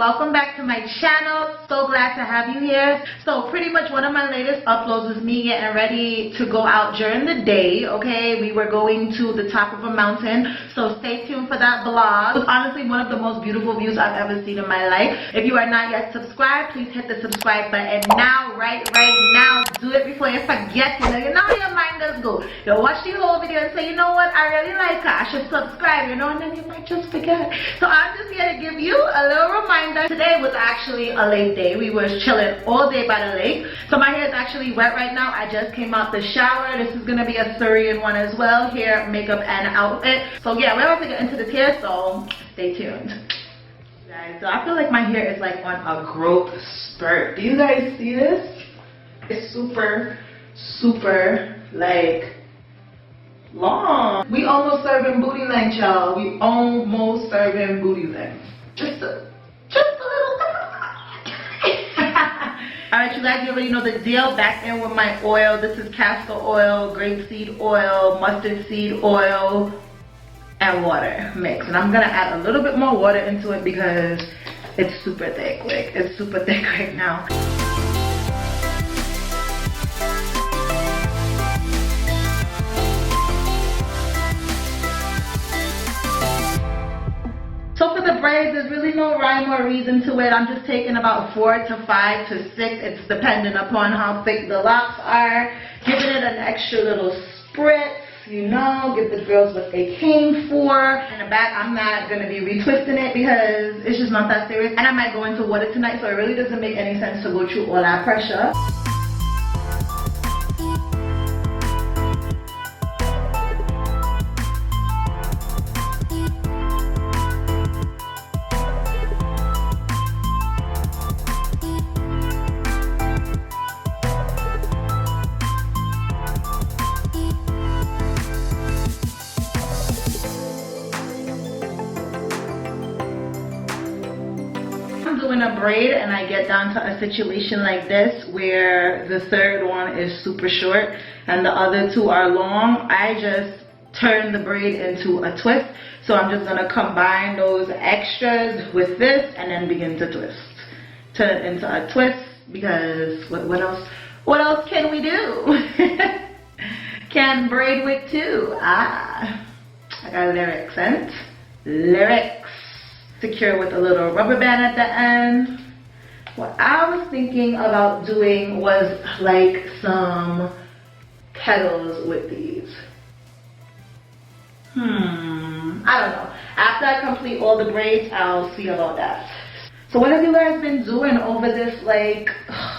welcome back to my channel. So glad to have you here. So pretty much one of my latest uploads was me getting ready to go out during the day. Okay, we were going to the top of a mountain, so stay tuned for that vlog. It was honestly one of the most beautiful views I've ever seen in my life. If you are not yet subscribed, please hit the subscribe button now, right now. Do it before you forget. You know how your mind does go. You'll watch the whole video and say, you know what, I really like her, I should subscribe, you know, and then you might just forget. So I'm just here to give you a little reminder. Today was actually a lake day. We were chilling all day by the lake. So my hair is actually wet right now. I just came out the shower. This is gonna be a Syrian one as well. Hair, makeup, and outfit. So yeah, we're about to get into this hair, so stay tuned. Guys, so I feel like my hair is like on a growth spurt. Do you guys see this? It's super like long. We almost serving booty length, y'all. We almost serving booty length. Just a little. Alright, you guys, you already know the deal. Back in with my oil. This is castor oil, grapeseed oil, mustard seed oil, and water mix. And I'm gonna add a little bit more water into it because it's super thick. Like, it's super thick right now. So for the braids, there's really no rhyme or reason to it. I'm just taking about 4 to 5 to 6. It's dependent upon how thick the locks are. Giving it an extra little spritz, you know, give the girls what they came for. In the back, I'm not going to be retwisting it because it's just not that serious. And I might go into water tonight, so it really doesn't make any sense to go through all that pressure. Doing a braid and I get down to a situation like this where the third one is super short and the other two are long, I just turn the braid into a twist. So I'm just gonna combine those extras with this and then begin to twist. Turn it into a twist because what else can we do? Can braid wig too. I got lyrics, and lyrics. Secure with a little rubber band at the end. What I was thinking about doing was like some petals with these. I don't know. After I complete all the braids, I'll see about that. So what have you guys been doing over this like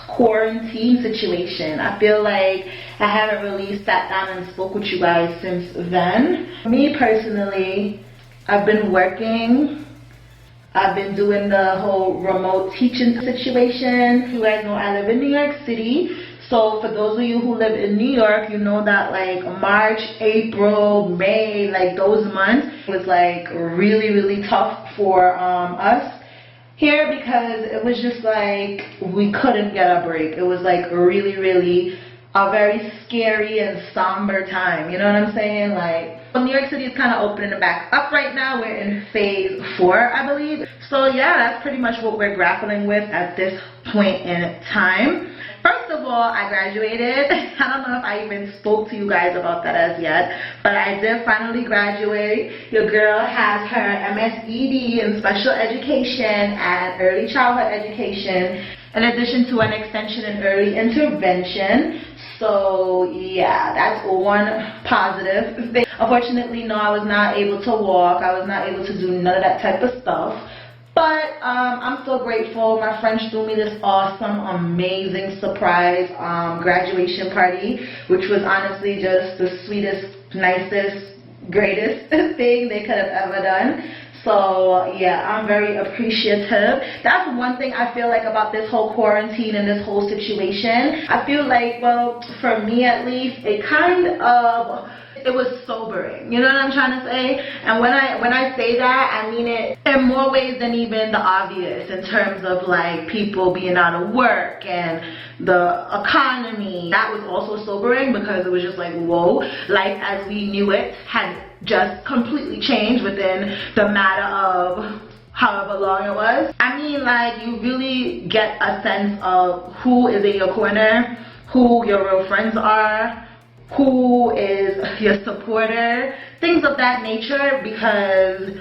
quarantine situation? I feel like I haven't really sat down and spoke with you guys since then. Me personally, I've been working. I've been doing the whole remote teaching situation. You guys know I live in New York City. So for those of you who live in New York, you know that like March, April, May, like those months was like really tough for us here because it was just like we couldn't get a break. It was like really a very scary and somber time. You know what I'm saying? Like, well, New York City is kind of opening back up right now. We're in phase 4, I believe. So yeah, that's pretty much what we're grappling with at this point in time. First of all, I graduated. I don't know if I even spoke to you guys about that as yet, but I did finally graduate. Your girl has her MSED in special education and early childhood education, in addition to an extension in early intervention. So yeah, that's one positive thing. Unfortunately, no, I was not able to walk. I was not able to do none of that type of stuff. But I'm so grateful. My friends threw me this awesome, amazing surprise graduation party, which was honestly just the sweetest, nicest, greatest thing they could have ever done. So yeah, I'm very appreciative. That's one thing I feel like about this whole quarantine and this whole situation. I feel like, well, for me at least, it kind of, it was sobering. You know what I'm trying to say? And when I say that, I mean it in more ways than even the obvious, in terms of like people being out of work and the economy. That was also sobering because it was just like, whoa, life as we knew it had just completely changed within the matter of however long it was. I mean, like, you really get a sense of who is in your corner, who your real friends are, who is your supporter, things of that nature, because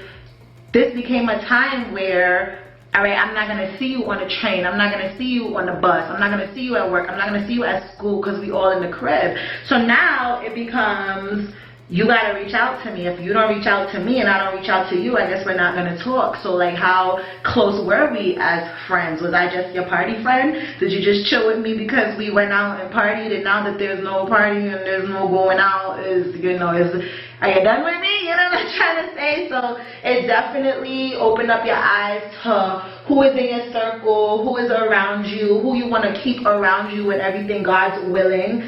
this became a time where, all right, I'm not gonna see you on a train, I'm not gonna see you on the bus, I'm not gonna see you at work, I'm not gonna see you at school because we all in the crib. So now it becomes, you gotta reach out to me. If you don't reach out to me and I don't reach out to you, I guess we're not gonna talk. So like, how close were we as friends? Was I just your party friend? Did you just chill with me because we went out and partied, and now that there's no party and there's no going out, is, you know, are you done with me? You know what I'm trying to say? So it definitely opened up your eyes to who is in your circle, who is around you, who you want to keep around you, and everything God's willing.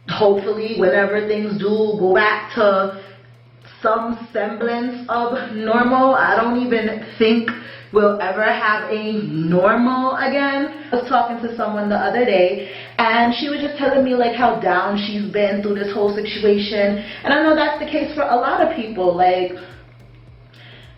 Hopefully, whenever things do go back to some semblance of normal, I don't even think we'll ever have a normal again. I was talking to someone the other day, and she was just telling me like how down she's been through this whole situation. And I know that's the case for a lot of people. Like,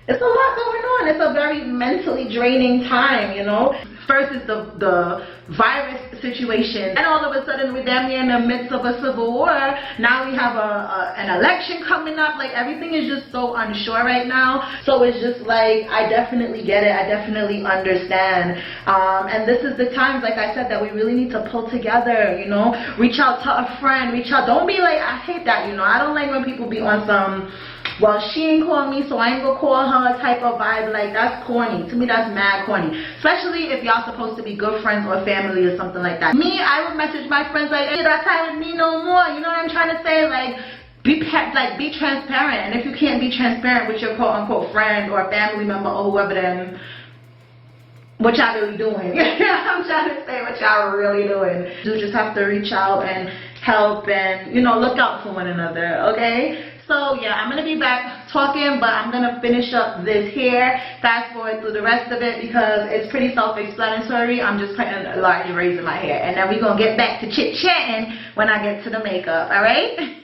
it's a lot going on. It's a very mentally draining time, you know. First is the virus situation, and all of a sudden we're damn near in the midst of a civil war. Now we have an election coming up. Like, everything is just so unsure right now. So it's just like, I definitely get it. I definitely understand. And this is the times, like I said, that we really need to pull together, you know. Reach out to a friend. Reach out. Don't be like, I hate that, you know. I don't like when people be on some, well, she ain't call me, so I ain't gonna call her type of vibe. Like, that's corny. To me, that's mad corny. Especially if y'all supposed to be good friends or family or something like that. Me, I would message my friends like, hey, that time with me no more. You know what I'm trying to say? Like, be transparent. And if you can't be transparent with your quote-unquote friend or family member or whoever, then what y'all really doing? I'm trying to say, what y'all really doing. You just have to reach out and help and, you know, look out for one another, okay? So yeah, I'm gonna be back talking, but I'm gonna finish up this hair, fast forward through the rest of it because it's pretty self-explanatory. I'm just putting a large braids in my hair, and then we're gonna get back to chit-chatting when I get to the makeup, alright?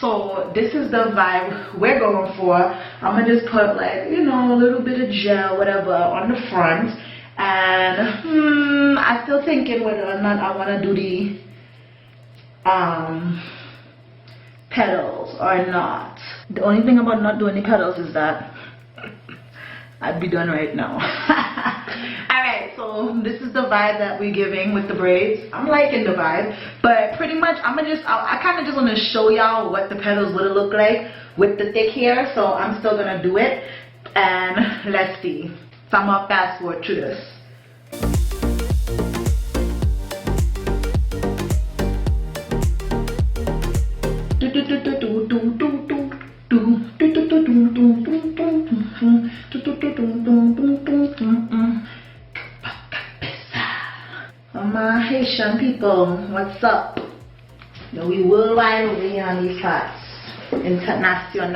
So this is the vibe we're going for. I'm gonna just put, like, you know, a little bit of gel, whatever, on the front. And I'm still thinking whether or not I want to do the petals or not. The only thing about not doing the petals is that I'd be done right now. Alright, so this is the vibe that we're giving with the braids. I'm liking the vibe, but pretty much I kind of just want to show y'all what the petals would look like with the thick hair. So I'm still gonna do it, and let's see. So I'm gonna fast forward through this. My Haitian people, what's up? No, we worldwide over here on these parts. International.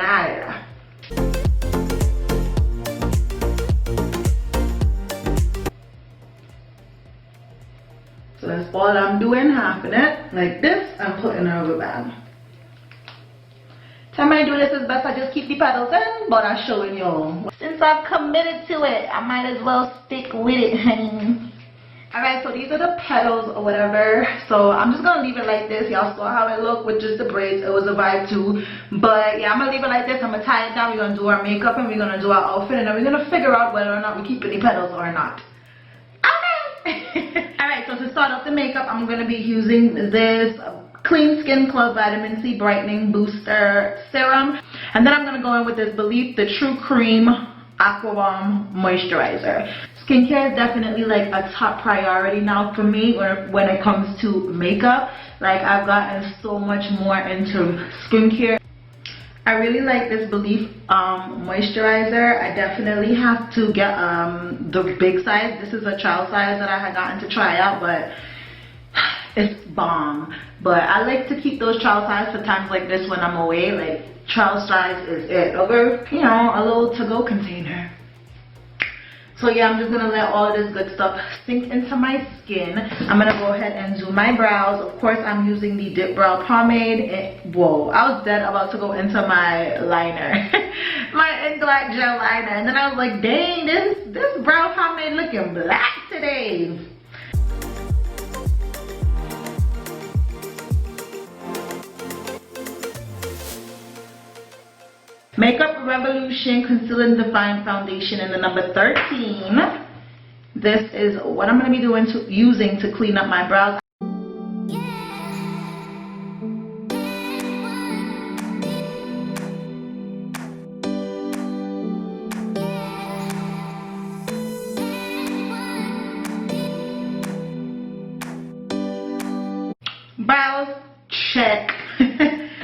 So that's all I'm doing, half of it. Like this, I'm putting a rubber band. Time I do this is best I just keep the petals in, but I'm showing y'all. Since I've committed to it, I might as well stick with it, honey. Alright, so these are the petals or whatever. So I'm just gonna leave it like this. Y'all saw how it looked with just the braids. It was a vibe too. But yeah, I'm gonna leave it like this. I'm gonna tie it down. We're gonna do our makeup and we're gonna do our outfit, and then we're gonna figure out whether or not we keep any petals or not. Okay. Alright, so to start off the makeup, I'm gonna be using this Clean Skin Club Vitamin C Brightening Booster Serum. And then I'm gonna go in with this Believe the True Cream Aqua Bomb Moisturizer. Skincare is definitely like a top priority now for me when it comes to makeup. Like, I've gotten so much more into skincare. I really like this Believe moisturizer. I definitely have to get the big size. This is a trial size that I had gotten to try out, but it's bomb. But I like to keep those trowel size for times like this when I'm away. Like, trowel size is it. Over, you know, a little to-go container. So yeah, I'm just gonna let all this good stuff sink into my skin. I'm gonna go ahead and do my brows. Of course, I'm using the Dip Brow Pomade. Whoa, I was dead about to go into my liner. My ink black gel liner. And then I was like, dang, this brow pomade looking black today. Makeup Revolution Conceal and Define Foundation in the number 13. This is what I'm going to be using to clean up my brows. Brows, check.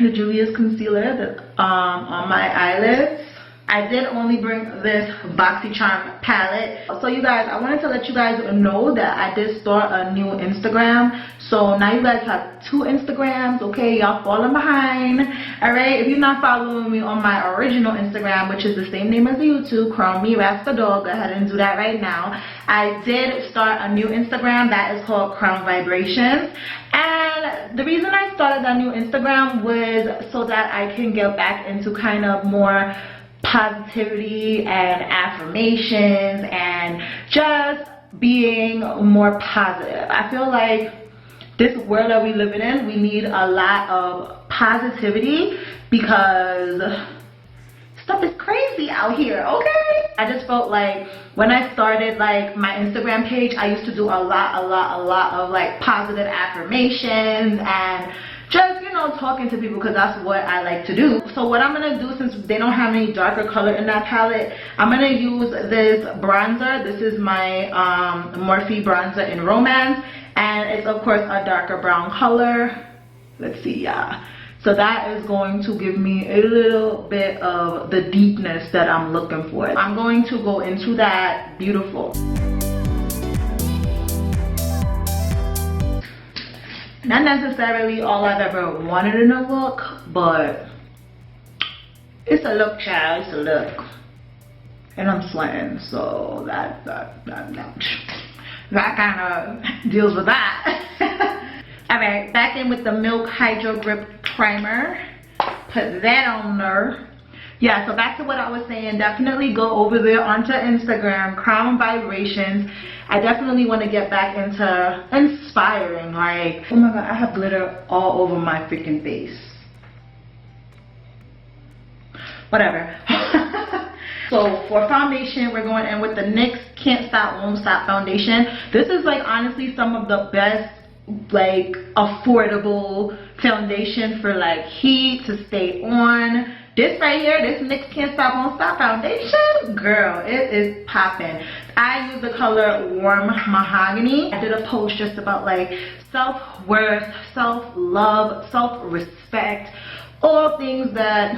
The Julia's concealer on my eyelids. I did only bring this BoxyCharm palette. So you guys, I wanted to let you guys know that I did start a new Instagram. So now you guys have 2 Instagrams, okay? Y'all falling behind. Alright, if you're not following me on my original Instagram, which is the same name as the YouTube, TriniRasatadoll, go ahead and do that right now. I did start a new Instagram that is called Crown Vibrations. And the reason I started that new Instagram was so that I can get back into kind of more positivity and affirmations and just being more positive. I feel like this world that we live in, we need a lot of positivity because stuff is crazy out here, okay? I just felt like when I started like my Instagram page, I used to do a lot of like positive affirmations and just, you know, talking to people because that's what I like to do. So what I'm going to do, since they don't have any darker color in that palette, I'm going to use this bronzer. This is my Morphe bronzer in Romance. And it's, of course, a darker brown color. Let's see, yeah. So that is going to give me a little bit of the deepness that I'm looking for. I'm going to go into that beautiful. Not necessarily all I've ever wanted in a look, but it's a look, child. It's a look. And I'm sweating, so that kind of deals with that. Alright, back in with the Milk Hydro Grip Primer. Put that on there. Yeah, so back to what I was saying, definitely go over there onto Instagram, Crown Vibrations. I definitely want to get back into inspiring. Like, oh my god, I have glitter all over my freaking face. Whatever. So for foundation, we're going in with the NYX Can't Stop Won't Stop foundation. This is like honestly some of the best like affordable foundation for like heat to stay on. This right here, this NYX Can't Stop Won't Stop foundation, girl, it is popping. I use the color Warm Mahogany. I did a post just about like self-worth, self-love, self-respect, all things that,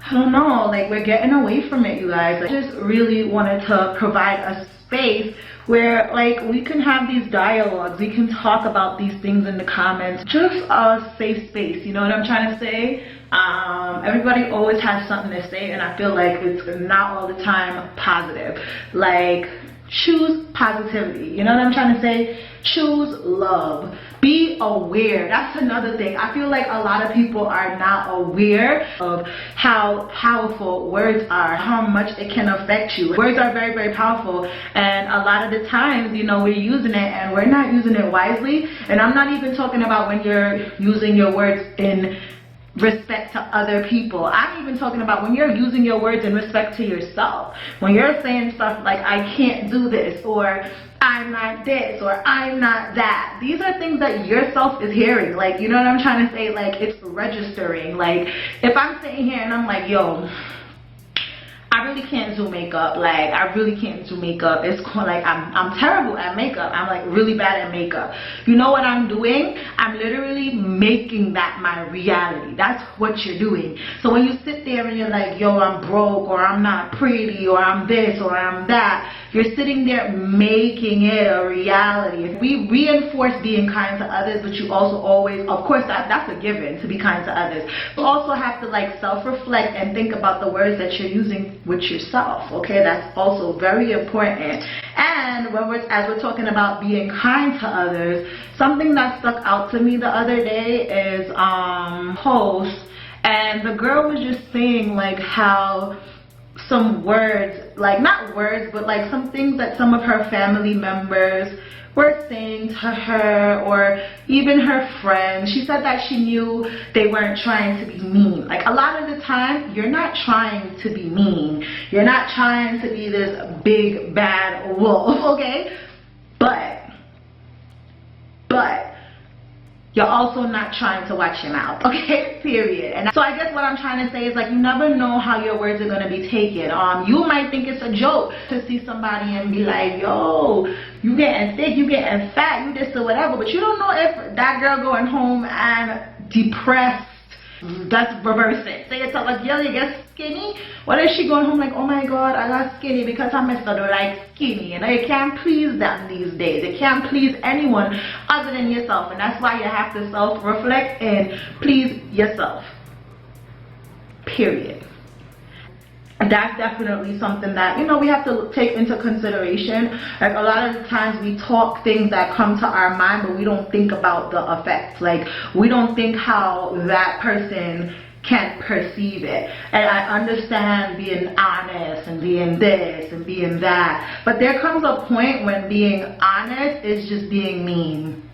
I don't know, like we're getting away from it, you guys. I just really wanted to provide a space where like we can have these dialogues, we can talk about these things in the comments, just a safe space, you know what I'm trying to say? Everybody always has something to say, and I feel like it's not all the time positive. Like, choose positivity, you know what I'm trying to say? Choose love. Be aware. That's another thing. I feel like a lot of people are not aware of how powerful words are, how much it can affect you. Words are very, very powerful, and a lot of the times, you know, we're using it and we're not using it wisely. And I'm not even talking about when you're using your words in respect to other people. I'm even talking about when you're using your words in respect to yourself. When you're saying stuff like, I can't do this, or I'm not this, or I'm not that. These are things that yourself is hearing. Like, you know what I'm trying to say? Like, it's registering. Like, if I'm sitting here and I'm like, yo, I really can't do makeup. Like, I really can't do makeup. It's cool. Like, I'm terrible at makeup. I'm like really bad at makeup. You know what I'm doing? I'm literally making that my reality. That's what you're doing. So when you sit there and you're like, yo, I'm broke, or I'm not pretty, or I'm this, or I'm that, You're sitting there making it a reality. If we reinforce being kind to others, but you also always, of course, that's a given to be kind to others. You also have to like self-reflect and think about the words that you're using with yourself. Okay, that's also very important. And as we're talking about being kind to others, something that stuck out to me the other day is post, and the girl was just saying like how some words, like not words, but like some things that some of her family members were saying to her, or even her friends. She said that she knew they weren't trying to be mean. Like a lot of the time, you're not trying to be mean. You're not trying to be this big bad wolf, okay? But you're also not trying to watch your mouth, okay? Period. And so I guess what I'm trying to say is like, you never know how your words are going to be taken. You might think it's a joke to see somebody and be like, yo, you getting thick, you getting fat, you this or whatever, but you don't know if that girl going home and depressed. That's reverse it. Say it's like, yo, you get skinny. What is she going home like, oh my god, I got skinny because I messed up like skinny. You know, you can't please them these days. You can't please anyone other than yourself. And that's why you have to self-reflect and please yourself. Period. That's definitely something that, you know, we have to take into consideration. Like a lot of the times we talk things that come to our mind, but we don't think about the effects. Like we don't think how that person can perceive it. And I understand being honest and being this and being that, but there comes a point when being honest is just being mean.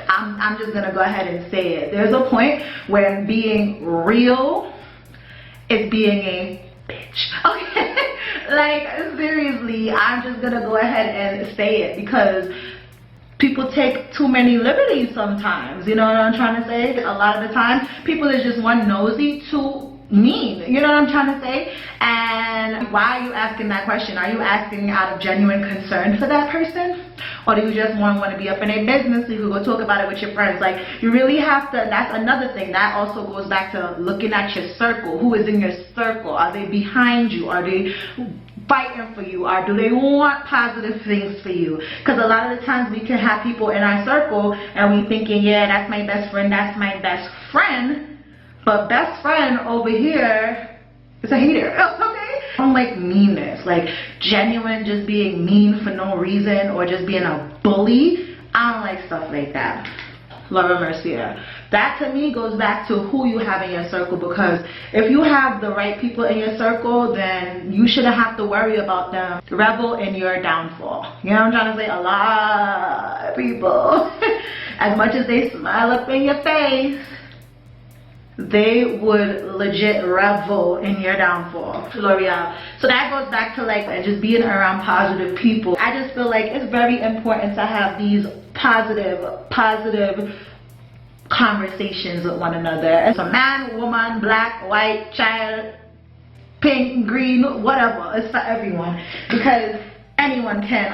I'm just gonna go ahead and say it. There's a point when being real is being a bitch. Okay, like seriously, I'm just gonna go ahead and say it because people take too many liberties sometimes. You know what I'm trying to say? A lot of the time people is just one nosy, too mean. You know what I'm trying to say? And why are you asking that question? Are you asking out of genuine concern for that person, or do you just want to be up in a business so you can go talk about it with your friends? Like you really have to. That's another thing that also goes back to looking at your circle. Who is in your circle? Are they behind you? Are they fighting for you, or do they want positive things for you? Because a lot of the times we can have people in our circle and we thinking, yeah, that's my best friend, that's my best friend, but best friend over here is a hater. Okay, I don't like meanness, like genuine just being mean for no reason or just being a bully. I don't like stuff like that. Lord have mercy. That to me goes back to who you have in your circle, because if you have the right people in your circle, then you shouldn't have to worry about them revel in your downfall. You know what I'm trying to say? A lot of people, as much as they smile up in your face, they would legit revel in your downfall. L'Oreal. So that goes back to like just being around positive people. I just feel like it's very important to have these positive conversations with one another. It's a man, woman, black, white, child, pink, green, whatever. It's for everyone, because anyone can.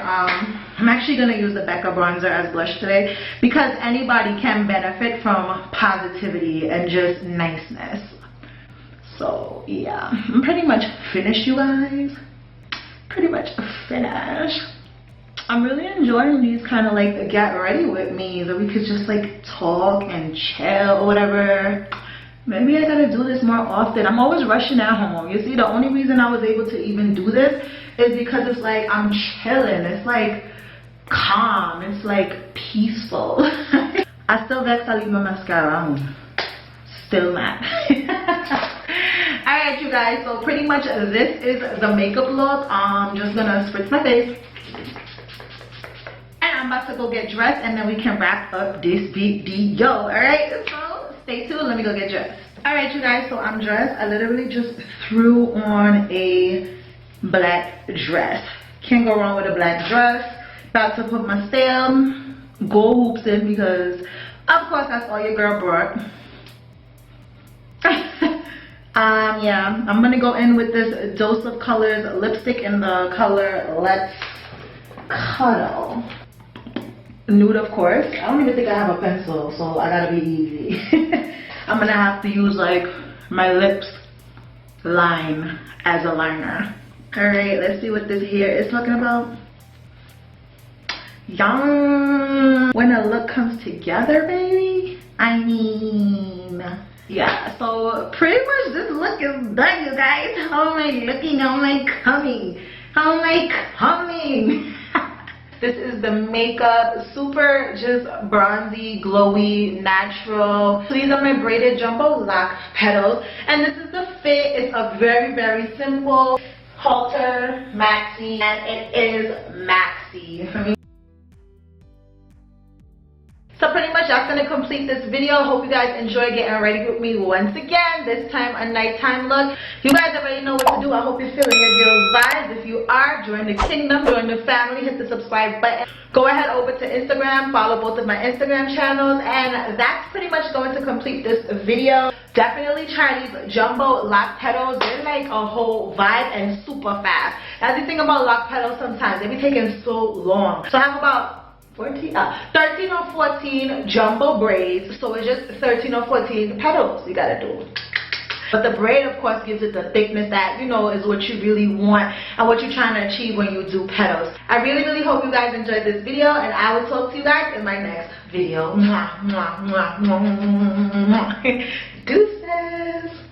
I'm actually going to use the Becca bronzer as blush today, because anybody can benefit from positivity and just niceness. So yeah, I'm pretty much finished, you guys. Pretty much finished. I'm really enjoying these kind of like get ready with me, that we could just like talk and chill or whatever. Maybe I gotta do this more often. I'm always rushing at home. You see, the only reason I was able to even do this is because it's like I'm chilling. It's like calm. It's like peaceful. I still vex I leave my mascara on. Still mad. Alright you guys, so pretty much this is the makeup look. I'm just gonna spritz my face. And I'm about to go get dressed, and then we can wrap up this video. Alright, so stay tuned. Let me go get dressed. Alright you guys, so I'm dressed. I literally just threw on a black dress. Can't go wrong with a black dress. About to put my gold hoops in, because of course that's all your girl brought. Yeah, I'm gonna go in with this Dose of Colors lipstick in the color Let's Cuddle. Nude, of course. I don't even think I have a pencil, so I gotta be easy. I'm gonna have to use like my lips line as a liner. Alright, let's see what this hair is talking about. Yum. When a look comes together, baby, I mean, yeah. So pretty much this look is done, you guys. How am I looking? How am I coming? How am I coming? This is the makeup, super just bronzy, glowy, natural. These are my braided jumbo loc petals, and this is the fit. It's a very, very simple halter maxi, and it is maxi. So pretty much that's going to complete this video. Hope you guys enjoy getting ready with me once again. This time a nighttime look. You guys already know what to do. I hope you're feeling your girl's vibes. If you are, join the kingdom, join the family, hit the subscribe button. Go ahead over to Instagram, follow both of my Instagram channels, and that's pretty much going to complete this video. Definitely try these jumbo loc petals. They're like a whole vibe and super fast. That's the thing about loc petals, sometimes they be taking so long. So I have about 13 or 14 jumbo braids, so it's just 13 or 14 petals you gotta do. But the braid, of course, gives it the thickness that, you know, is what you really want and what you're trying to achieve when you do petals. I really, really hope you guys enjoyed this video, and I will talk to you guys in my next video. Deuces.